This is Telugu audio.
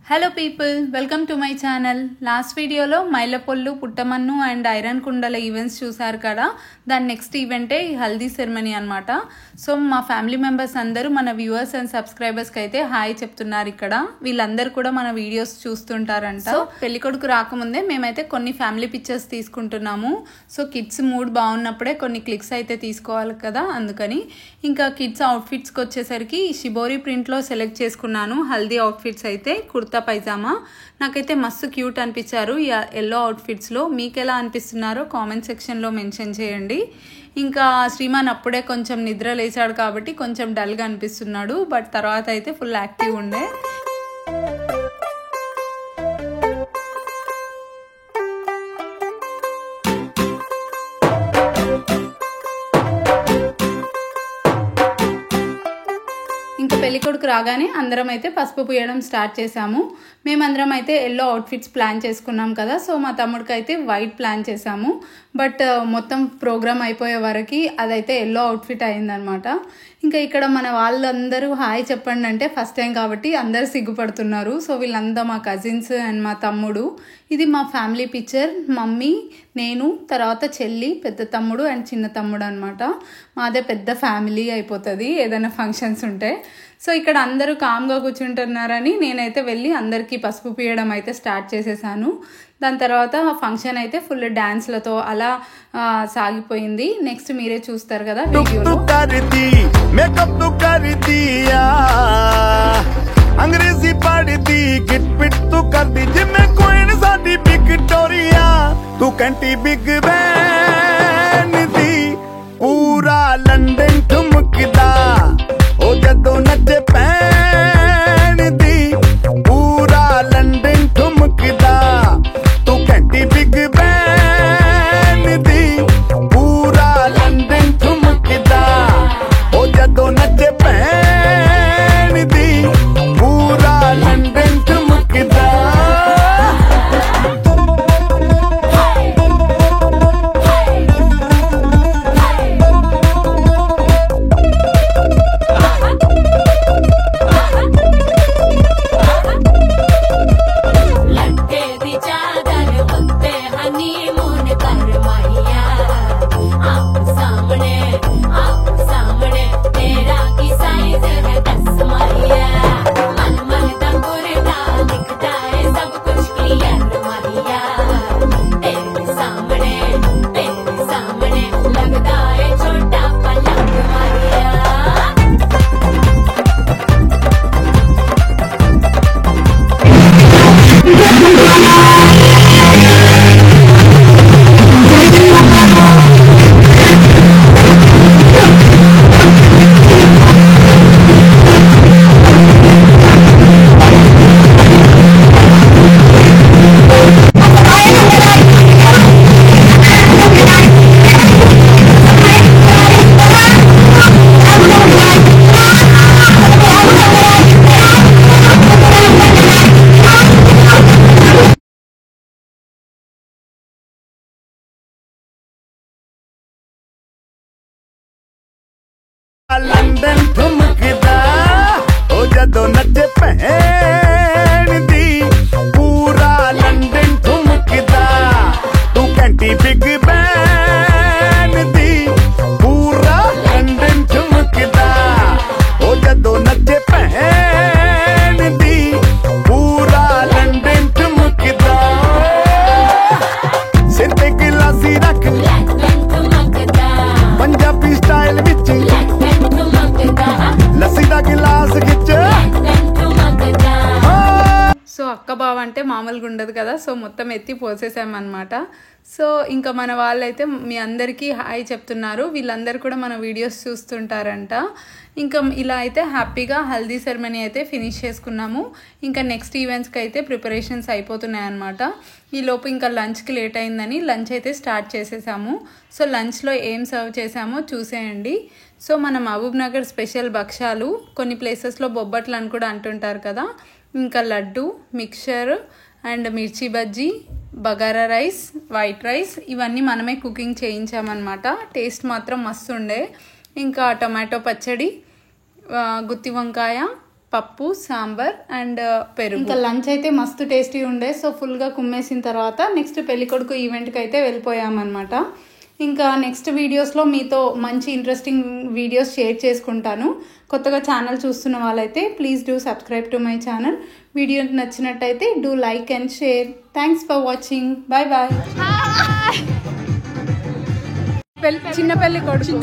Hello people, welcome to my channel. Last వీడియోలో మైలపొల్లు, పుట్టమన్ను అండ్ ఐరన్ కుండల ఈవెంట్స్ చూసారు కదా. దాని నెక్స్ట్ ఈవెంటే ఈ హల్దీ సెరమనీ అనమాట. సో మా ఫ్యామిలీ మెంబర్స్ అందరూ మన వ్యూవర్స్ అండ్ సబ్స్క్రైబర్స్కి అయితే హాయ్ చెప్తున్నారు. ఇక్కడ వీళ్ళందరూ కూడా మన వీడియోస్ చూస్తుంటారంట. సో పెళ్ళికొడుకు రాకముందే మేమైతే కొన్ని ఫ్యామిలీ పిక్చర్స్ తీసుకుంటున్నాము. సో కిడ్స్ మూడ్ బాగున్నప్పుడే కొన్ని క్లిక్స్ అయితే తీసుకోవాలి కదా, అందుకని ఇంకా కిడ్స్ అవుట్ఫిట్స్కి వచ్చేసరికి షిబోరి ప్రింట్లో సెలెక్ట్ చేసుకున్నాను. హల్దీ అవుట్ఫిట్స్ అయితే కుర్తా పైజామా నాకైతే మస్తు క్యూట్ అనిపించారు ఈ ఎల్లో అవుట్ఫిట్స్లో. మీకు ఎలా అనిపిస్తున్నారో కామెంట్ సెక్షన్లో మెన్షన్ చేయండి. ఇంకా శ్రీమాన్ అప్పుడే కొంచెం నిద్ర లేచాడు కాబట్టి కొంచెం డల్గా అనిపిస్తున్నాడు, బట్ తర్వాత అయితే ఫుల్ యాక్టివ్ ఉండే. ఇంకా పెళ్ళికొడుకు రాగానే అందరం అయితే పసుపు పూయడం స్టార్ట్ చేసాము. మేమందరం అయితే ఎల్లో అవుట్ఫిట్స్ ప్లాన్ చేసుకున్నాం కదా. సో మా తమ్ముడికి అయితే వైట్ ప్లాన్ చేసాము, బట్ మొత్తం ప్రోగ్రామ్ అయిపోయే వరకు అదైతే ఎల్లో అవుట్ఫిట్ అయిందనమాట. ఇంకా ఇక్కడ మన వాళ్ళందరూ హాయ్ చెప్పండి అంటే ఫస్ట్ టైం కాబట్టి అందరు సిగ్గుపడుతున్నారు. సో వీళ్ళంతా మా కజిన్స్ అండ్ మా తమ్ముడు. ఇది మా ఫ్యామిలీ పిక్చర్. మమ్మీ, నేను, తర్వాత చెల్లి, పెద్ద తమ్ముడు అండ్ చిన్న తమ్ముడు అనమాట. మాదే పెద్ద ఫ్యామిలీ అయిపోతుంది ఏదైనా ఫంక్షన్స్ ఉంటే. సో ఇక్కడ అందరూ కామ్గా కూర్చుంటున్నారని నేనైతే వెళ్ళి అందరికీ పసుపు పీయడం అయితే స్టార్ట్ చేసేసాను. దాని తర్వాత ఫంక్షన్ అయితే ఫుల్ డాన్స్లతో అలా సాగిపోయింది. నెక్స్ట్ మీరే చూస్తారు కదా వీడియోలో. अंग्रेजी पढ़ती गिट पिट तू कर दी जिम्मे कोई न साडी विक्टोरिया तू कंटी बिग बैन दी पूरा लंदन ठुमकदा ओ जदों नचे पैन दी पूरा लंदन ठुमकदा तू कंटी बिग बैन दी पूरा लंदन ठुमकदा ओ जदों नचे पैन दी पूरा लंदन ठुमकदा. लंदन ठुमकदा ओ जदों नचे पैन दी पूरा लंदन ठुमकदा तू कंटी बिग बैन दी पूरा लंदन ठुमकदा ओ जदों नचे पैन दी पूरा लंदन ठुमकदा सिर ते गिलासी रख पंजाबी स्टाइल विच సో అక్క బావ అంటే మామూలుగా ఉండదు కదా. సో మొత్తం ఎత్తి పోసేసామన్నమాట. సో ఇంకా మన వాళ్ళైతే మీ అందరికీ హాయ్ చెప్తున్నారు. వీళ్ళందరూ కూడా మన వీడియోస్ చూస్తుంటారంట. ఇంకా ఇలా అయితే హ్యాపీగా హల్దీ సెరమనీ అయితే ఫినిష్ చేసుకున్నాము. ఇంకా నెక్స్ట్ ఈవెంట్స్కి అయితే ప్రిపరేషన్స్ అయిపోతున్నాయి అన్నమాట. ఈలోపు ఇంకా లంచ్కి లేట్ అయిందని లంచ్ అయితే స్టార్ట్ చేసేసాము. సో లంచ్లో ఏం సర్వ్ చేసామో చూసేయండి. సో మన మహబూబ్ నగర్ స్పెషల్ భక్షాలు, కొన్ని ప్లేసెస్లో బొబ్బట్లు అని కూడా అంటుంటారు కదా, ఇంకా లడ్డు, మిక్చర్ అండ్ మిర్చి bajji, bagara rice, white rice, ఇవన్నీ మనమే కుకింగ్ చేయించామన్నమాట. టేస్ట్ మాత్రం మస్తు ఉండే. ఇంకా టమాటో పచ్చడి, గుత్తి వంకాయ, పప్పు, సాంబార్ అండ్ పెరుగు. ఇంకా లంచ్ అయితే మస్తు టేస్టీ ఉండే. సో ఫుల్గా కుమ్మేసిన తర్వాత నెక్స్ట్ పెళ్ళికొడుకు ఈవెంట్కి అయితే వెళ్ళిపోయామన్నమాట. ఇంకా నెక్స్ట్ వీడియోస్లో మీతో మంచి ఇంట్రెస్టింగ్ వీడియోస్ షేర్ చేసుకుంటాను. కొత్తగా ఛానల్ చూస్తున్న వాళ్ళైతే please do subscribe to my channel. Video నచ్చినట్టయితే do like and share. Thanks for watching. Bye bye. చిన్న పెళ్ళి కొడుకు.